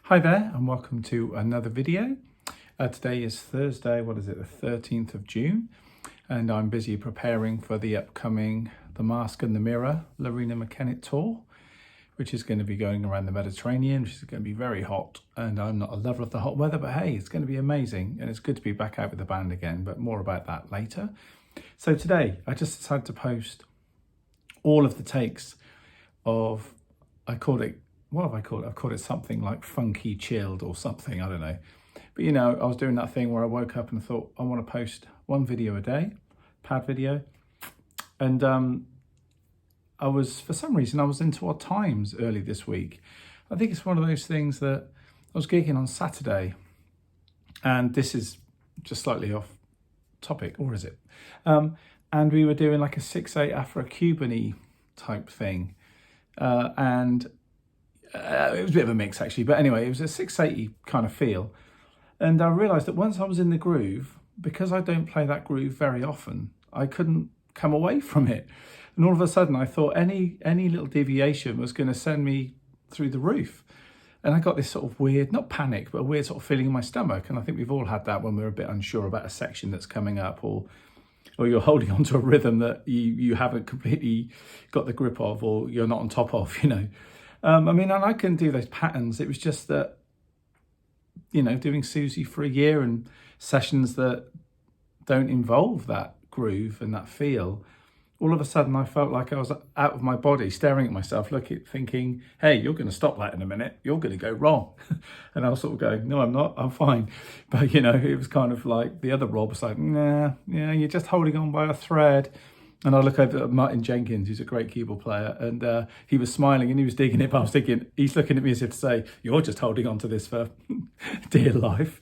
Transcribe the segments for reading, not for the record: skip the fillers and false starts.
Hi there and welcome to another video. Today is Thursday, the 13th of June, and I'm busy preparing for the upcoming The Mask and the Mirror Lorena McKennitt tour, which is going to be going around the Mediterranean, which is going to be very hot, and I'm not a lover of the hot weather, but hey, it's going to be amazing, and it's good to be back out with the band again, but more about that later. So today, I just decided to post all of the takes of, what have I called it? I've called it something like funky chilled or something, I don't know. But you know, I was doing that thing where I woke up and thought, I want to post one video a day, pad video. And for some reason, I was into Odd Times early this week. I think it's one of those things that I was gigging on Saturday, and this is just slightly off topic, or is it? And we were doing like a 6/8 Afro-Cuban-y type thing. It was a bit of a mix actually, but anyway, it was a 6/8 kind of feel. And I realised that once I was in the groove, because I don't play that groove very often, I couldn't come away from it. And all of a sudden I thought any little deviation was going to send me through the roof. And I got this sort of weird, not panic, but a weird sort of feeling in my stomach. And I think we've all had that when we're a bit unsure about a section that's coming up, or you're holding on to a rhythm that you haven't completely got the grip of, or you're not on top of, you know. And I can do those patterns. It was just that, you know, doing Susie for a year and sessions that don't involve that groove and that feel, all of a sudden I felt like I was out of my body, staring at myself, thinking, hey, you're going to stop that in a minute. You're going to go wrong. And I was sort of going, no, I'm not. I'm fine. But, you know, it was kind of like the other Rob was like, nah, yeah, you're just holding on by a thread. And I look over at Martin Jenkins, who's a great keyboard player, and he was smiling and he was digging it, but I was thinking, he's looking at me as if to say, you're just holding on to this for dear life.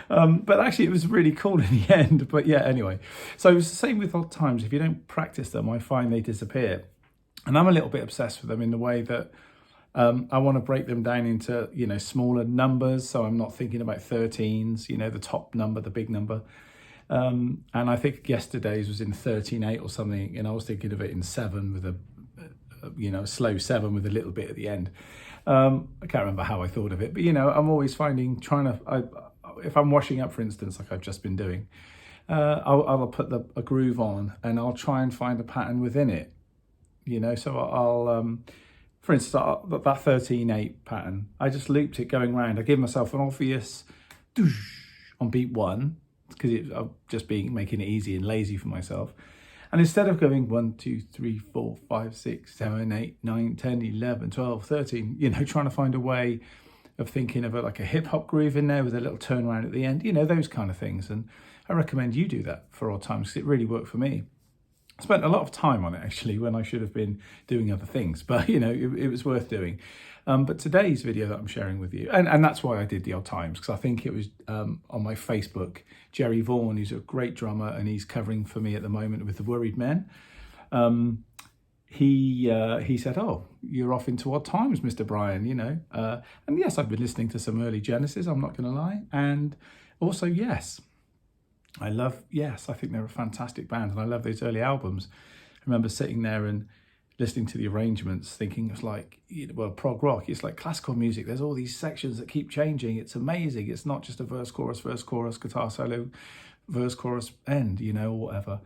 But actually, it was really cool in the end. But yeah, anyway. So it was the same with Odd Times. If you don't practice them, I find they disappear. And I'm a little bit obsessed with them in the way that I want to break them down into, you know, smaller numbers. So I'm not thinking about 13s, you know, the top number, the big number. And I think yesterday's was in 13/8 or something, and I was thinking of it in 7 with a slow 7 with a little bit at the end. I can't remember how I thought of it, but you know, I'm always if I'm washing up, for instance, like I've just been doing, I'll put a groove on and I'll try and find a pattern within it, you know. So I'll for instance, that 13/8 pattern, I just looped it going round. I give myself an obvious on beat 1, because I'm just making it easy and lazy for myself. And instead of going 1, 2, 3, 4, 5, 6, 7, 8, 9, 10, 11, 12, 13, you know, trying to find a way of thinking of like a hip hop groove in there with a little turnaround at the end, you know, those kind of things. And I recommend you do that for Odd Times, because it really worked for me. I spent a lot of time on it actually when I should have been doing other things, but you know, it was worth doing. But today's video that I'm sharing with you, and that's why I did the Odd Times, because I think it was on my Facebook, Jerry Vaughan, who's a great drummer, and he's covering for me at the moment with the Worried Men. He said, oh, you're off into Odd Times, Mr. Brian, you know. And yes, I've been listening to some early Genesis, I'm not going to lie. And also, Yes. I love Yes. I think they're a fantastic band, and I love those early albums. I remember sitting there and listening to the arrangements, thinking it's like, well, prog rock, it's like classical music. There's all these sections that keep changing. It's amazing. It's not just a verse, chorus, guitar solo, verse, chorus, end, you know, or whatever.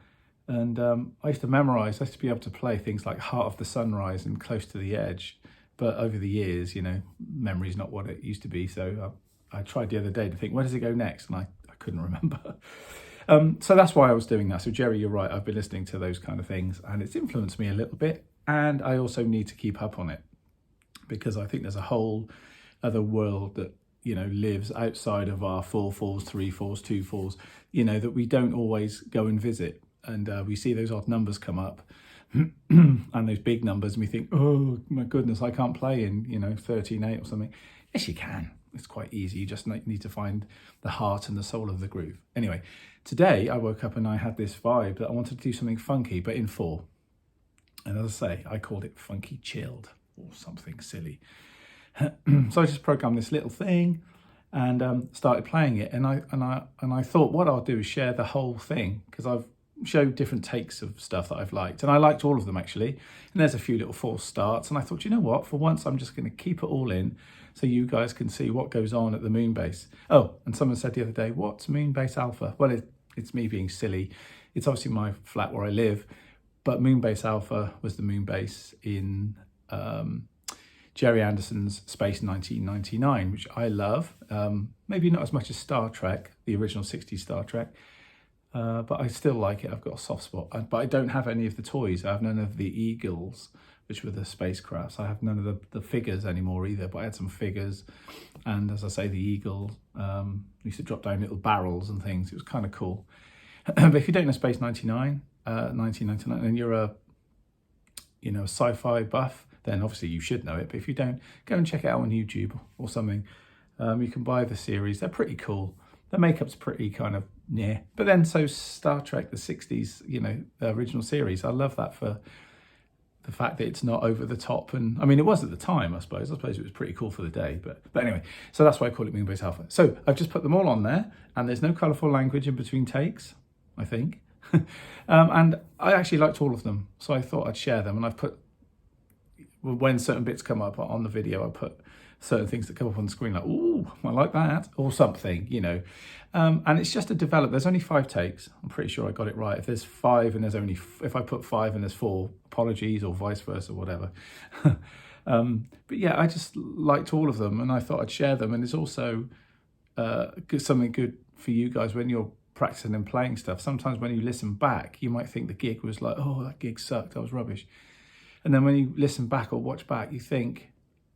And I used to memorize, I used to be able to play things like Heart of the Sunrise and Close to the Edge. But over the years, you know, memory's not what it used to be. So I tried the other day to think, where does it go next? And I couldn't remember. So that's why I was doing that. So Jerry, you're right. I've been listening to those kind of things, and it's influenced me a little bit. And I also need to keep up on it, because I think there's a whole other world that, you know, lives outside of our 4/4s, 3/4s, 2/4s, you know, that we don't always go and visit. And we see those odd numbers come up and those big numbers, and we think, oh my goodness, I can't play in, you know, 13/8 or something. Yes, you can. It's quite easy. You just need to find the heart and the soul of the groove. Anyway, today I woke up and I had this vibe that I wanted to do something funky, but in 4. And as I say, I called it funky chilled or something silly. So I just programmed this little thing and started playing it. And I thought what I'll do is share the whole thing, because I've show different takes of stuff that I've liked. And I liked all of them, actually. And there's a few little false starts. And I thought, you know what, for once, I'm just going to keep it all in so you guys can see what goes on at the Moonbase. Oh, and someone said the other day, what's Moonbase Alpha? Well, it's me being silly. It's obviously my flat where I live, but Moonbase Alpha was the Moonbase in Jerry Anderson's Space 1999, which I love. Maybe not as much as Star Trek, the original 60s Star Trek, but I still like it. I've got a soft spot. But I don't have any of the toys. I have none of the Eagles, which were the spacecrafts. I have none of the figures anymore either, but I had some figures. And as I say, the Eagle used to drop down little barrels and things. It was kind of cool. But if you don't know Space 1999, and you're a sci-fi buff, then obviously you should know it. But if you don't, go and check it out on YouTube or something. You can buy the series. They're pretty cool. The makeup's pretty kind of but then so Star Trek, the 60s, the original series, I love that for the fact that it's not over the top. And I mean, it was at the time, I suppose it was pretty cool for the day, but anyway, so that's why I call it Moonbase Alpha. So I've just put them all on there, and there's no colourful language in between takes, I think. And I actually liked all of them, so I thought I'd share them. And I've put, when certain bits come up on the video, I put certain things that come up on the screen, like, ooh, I like that, or something, and it's just a develop. There's only 5 takes. I'm pretty sure I got it right. If there's 5 and there's only, if I put 5 and there's 4, apologies, or vice versa, whatever. But yeah, I just liked all of them, and I thought I'd share them. And it's also something good for you guys when you're practicing and playing stuff. Sometimes when you listen back, you might think the gig was like, oh, that gig sucked, that was rubbish. And then when you listen back or watch back, you think,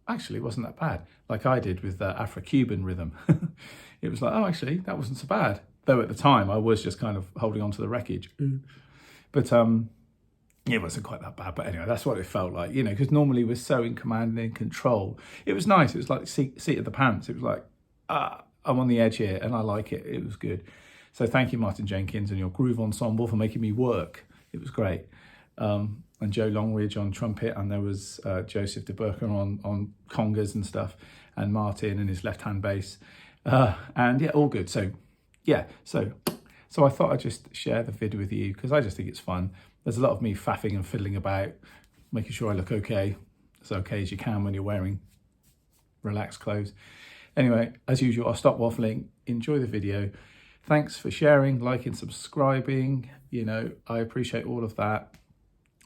actually, it wasn't that bad, like I did with Afro-Cuban rhythm. It was like, oh, actually, that wasn't so bad. Though at the time, I was just kind of holding on to the wreckage. But it wasn't quite that bad. But anyway, that's what it felt like, because normally we're so in command and in control. It was nice. It was like seat of the pants. It was like, I'm on the edge here, and I like it. It was good. So thank you, Martin Jenkins, and your Groove Ensemble for making me work. It was great. And Joe Longridge on trumpet, and there was Joseph de Burker on congas and stuff, and Martin and his left-hand bass, and yeah, all good. So yeah, so I thought I'd just share the vid with you because I just think it's fun. There's a lot of me faffing and fiddling about, making sure I look okay, as okay as you can when you're wearing relaxed clothes. Anyway, as usual, I'll stop waffling. Enjoy the video. Thanks for sharing, liking, subscribing. I appreciate all of that.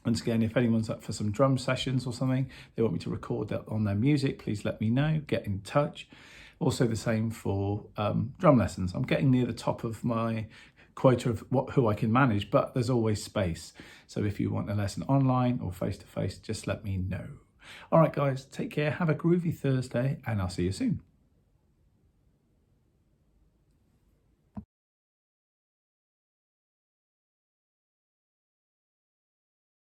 Once again, if anyone's up for some drum sessions or something, they want me to record that on their music, please let me know, get in touch. Also the same for drum lessons. I'm getting near the top of my quota of who I can manage, but there's always space. So if you want a lesson online or face-to-face, just let me know. All right, guys, take care. Have a groovy Thursday, and I'll see you soon.